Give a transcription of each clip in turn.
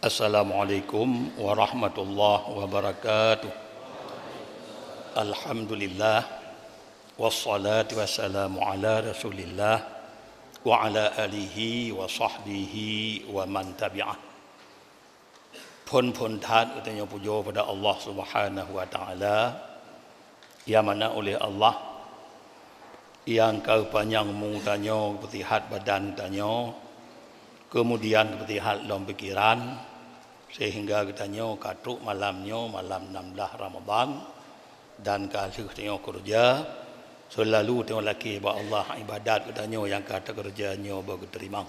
Assalamualaikum warahmatullahi wabarakatuh. Alhamdulillah wassalatu wassalamu ala Rasulillah wa ala alihi wa sahbihi wa man tabi'ah. Pun tat katanya puja pada Allah Subhanahu wa taala, yang mana oleh Allah yang kau panjang mu tanyo petihat badan tanyo, kemudian petihat dalam pikiran, sehingga katanya katuk malamnya malam 16 Ramadan dan kalau tengok kerja selalu tengok laki ba Allah ibadat katanya yang kata kerjanya bagi terima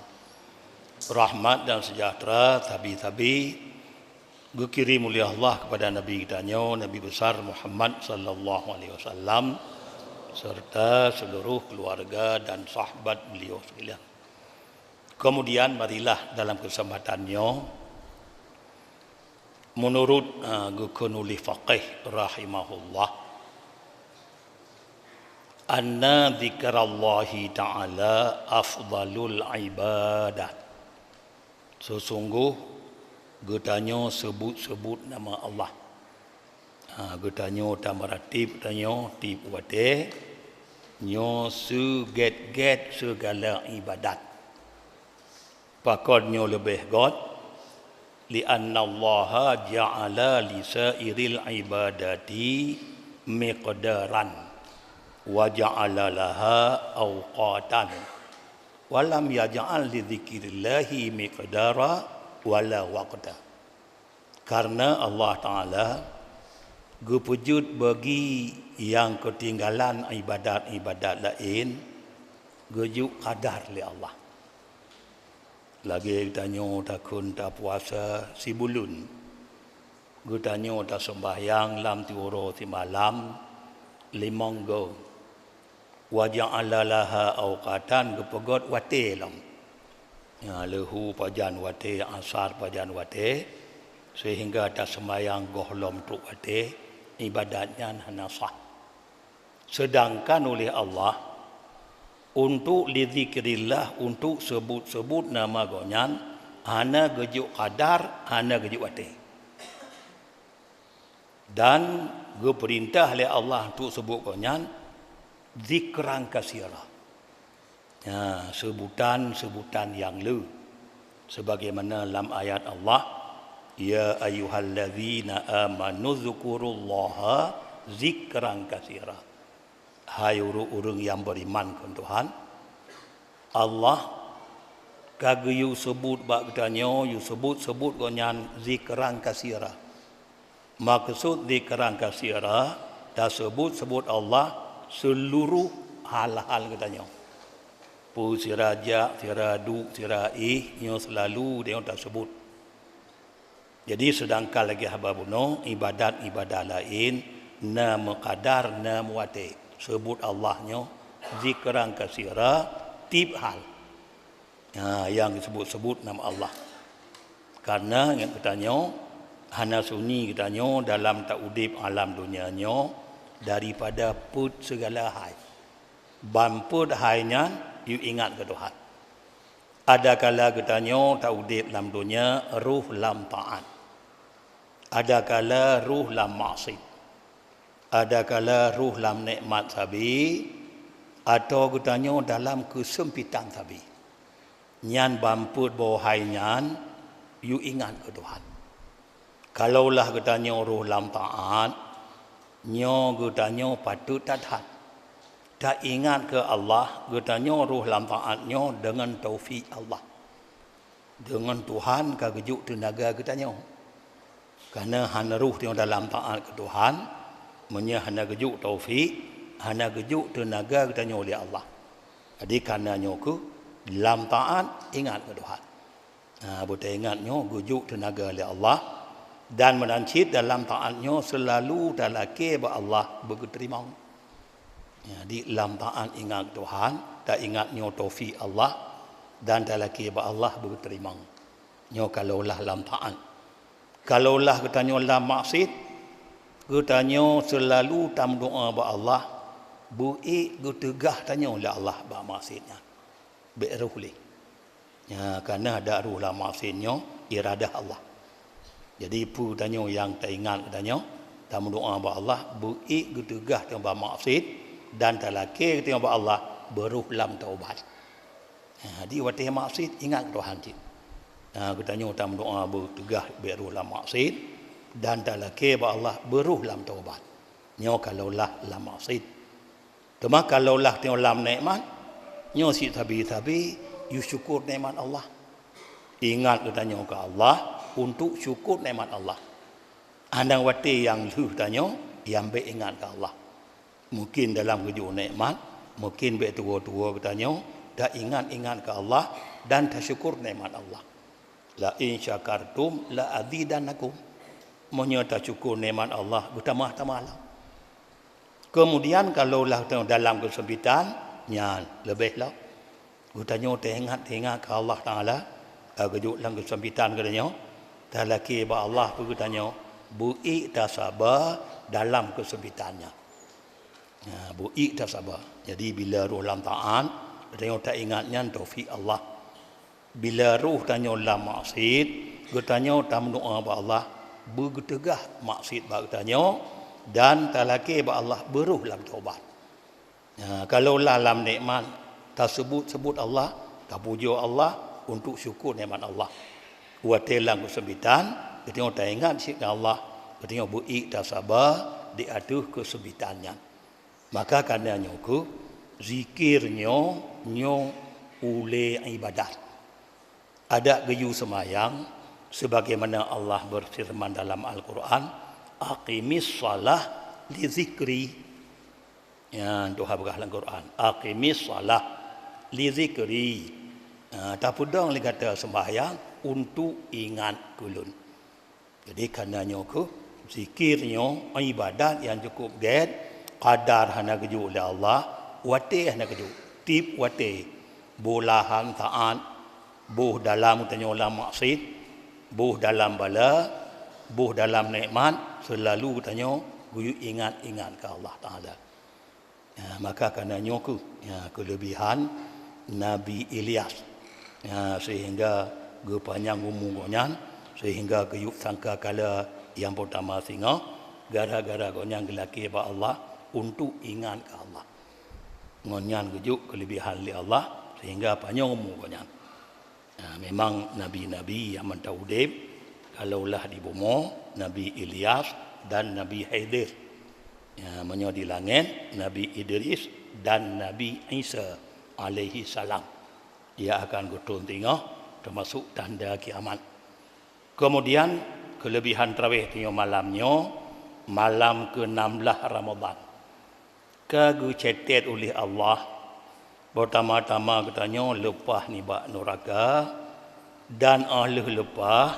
rahmat dan sejahtera tabi berkirim oleh Allah kepada Nabi katanya Nabi besar Muhammad sallallahu alaihi wasallam serta seluruh keluarga dan sahabat beliau sekalian. Kemudian marilah dalam kesempatannya menurut Gunuli Faqih rahimahullah, anna dzikrallahi ta'ala afdalul ibadat. Sesungguh getanya sebut-sebut nama Allah. Getanya tamaratib tanyo tip wate nyo suget-get segala ibadat. Pakadnya lebih god li'anna Allah ja'ala li sa'iril ibadati miqdaran wa ja'ala laha awqatan wa lam yaj'al li dzikrillahi miqdara wala waqta. Karena Allah Ta'ala gepujud bagi yang ketinggalan ibadat-ibadat lain gejuk kadar li Allah. Lagi tanya takun tak puasa si bulun. Gutanya tak sembahyang lam tiuro si malam limong go. Wajah alalah awqatan gepegot wate lam. Ya lehu pajan wate asar pajan wate sehingga tak sembahyang gohlom tu wate ibadatnya hana sah. Sedangkan oleh Allah untuk lidzikrillah, untuk sebut-sebut nama gonyan, hana gejuk kadar, hana gejuk wate. Dan geperintah oleh Allah untuk sebut gonyan zikran kasira. Ya, sebutan-sebutan yang lu. Sebagaimana dalam ayat Allah, ya ayyuhalladzina amanu dzkurullaha zikran kasira. Hai urang yang beriman ke Tuhan, Allah kage you sebut bak katanya you sebut gonyan zikran kasira. Maksud zikran kasira dah sebut Allah seluruh hal-hal katanya. Pu siraja, siradu, sirai nyo selalu dia tak sebut. Jadi sedangkan lagi haba buno ibadat-ibadat lain na muqaddar na muwate. Sebut Allahnya zikran kasira tip hal yang disebut-sebut nama Allah. Karena yang katanya hana sunni katanya dalam ta'udib alam dunianya daripada put segala hal. Bamput hainya you ingat ke Tuhan. Ada kala katanya ta'udib dalam dunia ruh lam ta'at. Ada kala ruh lam maksid. Ada kala ruh dalam nikmat sabi atau katanya dalam kesempitan sabi. Nyan bamput bohai nyan you ingat ke Tuhan. Kalaulah katanya ruh dalam taat nyo katanya patut taat. Tak ingat ke Allah katanya ruh dalam taatnya dengan taufik Allah. Dengan Tuhan kagejuk tenaga katanya. Karena hana ruh yang dalam taat ke Tuhan hana gejuk taufik, hana gejuk tenaga katanya oleh Allah. Jadi karenanya ke dalam taat ingat ke Tuhan. Betul ingatnya gejuk tenaga oleh Allah dan menancit dalam taatnya selalu dalake ba Allah berterima. Jadi dalam taat ingat Tuhan, tak ingatnya taufik Allah dan dalake ba Allah berterima. Nyo kalaulah dalam taat. Kalaulah katanya dalam maksiat, katanya selalu tam doa ba Allah buik gu tegah tanya oleh Allah ba maksudnya be ruh li ya kerana ada ruh lah maksudnya iradah Allah. Jadi pu tanya yang tak ingat tanya tak doa ba Allah buik gu tegah tanya ba maksud dan talake tanya ba Allah beruh lam taubat. Di watih maksud ingat Tuhan cik. Kita tanya tak doa bertegah beruh lam maksud dan talake ba Allah beruh lam taubat. Nyo kalau lah lam maksud. Cuma kalau lah tengok lam nikmat, nyo si tabi you syukur nikmat Allah. Ingat kita tanya ke Allah untuk syukur nikmat Allah. Andang wati yang lu tanya yang be ingat ke Allah. Mungkin dalam keju nikmat, mungkin be tua-tua kita tanya dah ingat ke Allah dan dah syukur nikmat Allah. La in syakartum la azidannakum. Monya tak syukur nikmat Allah, bertambah lah. Kemudian kalau lah dalam kesempitan, nyan lebih lah. Utanya teringat ke Allah Taala, kejuk dalam kesempitan katanya, tak laki ba Allah pun katanya, buik tak sabar dalam kesempitannya. Buik tak sabar. Jadi bila roh dalam ta'an, katanya tak ingatnya taufik Allah. Bila roh tanya dalam maksud, katanya tak mendoa ba Allah, bergetegah maksud ba katanya, dan talaki ba Allah beruh dalam taubat. Kalau dalam nikmat tak sebut Allah, tak puja Allah untuk syukur nikmat Allah. Watilang kesempitan, ketika tak ingat sikap Allah, ketika buik tak sabar diaduh kesempitannya. Maka kerana nyoku zikirnya nyo ule ibadat. Ada geyu semayang sebagaimana Allah berfirman dalam Al-Quran, aqimis salah li zikri. Ya, Tuhan berkata dalam Quran, aqimis salah li zikri. Tak pudang li kata sembahyang untuk ingat kulun. Jadi karenanya ke zikirnya ibadat yang cukup get qadar hana keju oleh Allah, wate hana keju. Tip wate bolahan taat, buh dalam tanya ulama maksud, buh dalam bala, buh dalam nikmat, selalu tanya guyu ingat ke Allah Taala. Maka kerana nyoku kelebihan Nabi Ilyas sehingga ge panjang umurnya sehingga geyuk sangka kala yang pertama singa gara-gara gonyan gelaki ba Allah untuk ingat ke Allah. Ngonyan gejuk kelebihan li Allah sehingga panjang umurnya. Memang nabi-nabi yang mentauhid kalaulah di bumi Nabi Ilyas dan Nabi Khidir. Menyo di langit Nabi Idris dan Nabi Isa alaihi salam. Ia akan gotong tengah termasuk tanda kiamat. Kemudian kelebihan tarawih tengah malamnya malam ke-16 Ramadan. Kagu cetet oleh Allah. Pertama-tama katanya lepas ni bak neraka dan ahli lepas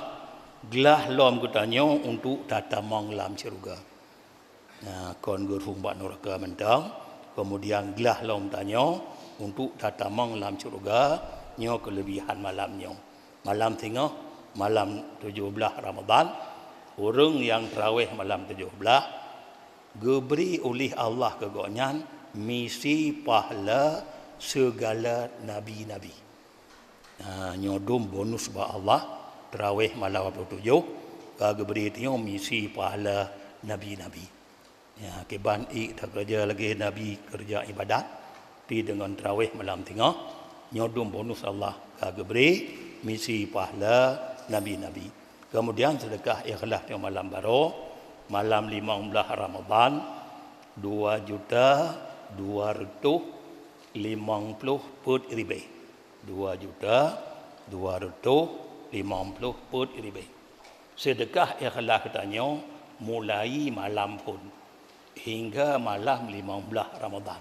gelah lom katanya untuk tatamang lam syurga. Kon gurung bak neraka mentang, kemudian gelah lom tanya untuk tatamang lam syurga, nyo kelebihan malamnya. Malam tengah, malam 17 Ramadan, orang yang tarawih malam 17 geberi oleh Allah kegonyan misi pahala segala nabi-nabi. Nyodom bonus ba Allah tarawih malam 27 geberi tengok misi pahala nabi-nabi. Keban tak kerja lagi nabi kerja ibadat pi dengan tarawih malam tengah nyodom bonus Allah geberi misi pahala nabi-nabi. Kemudian sedekah ikhlas tengok malam baru malam 15 Ramadan 2.250 put ribai. 2.250 put ribai. Sedekah ikhlas katanya mulai malam pun hingga malam 15 Ramadan.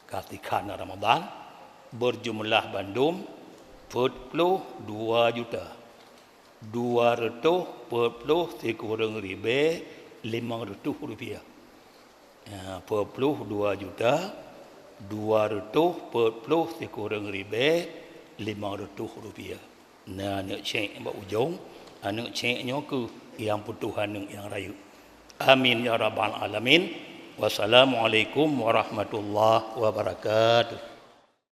Katikan Ramadan berjumlah bandum 42 juta. 240 sekurang ribu 500 rupiah. 42 juta 240 sekurang ribu 500 rupiah. Nak cek mbak ujung, anak ceknya ke yang putuhan yang rayu. Amin ya rabbal alamin. Wassalamualaikum warahmatullahi wabarakatuh.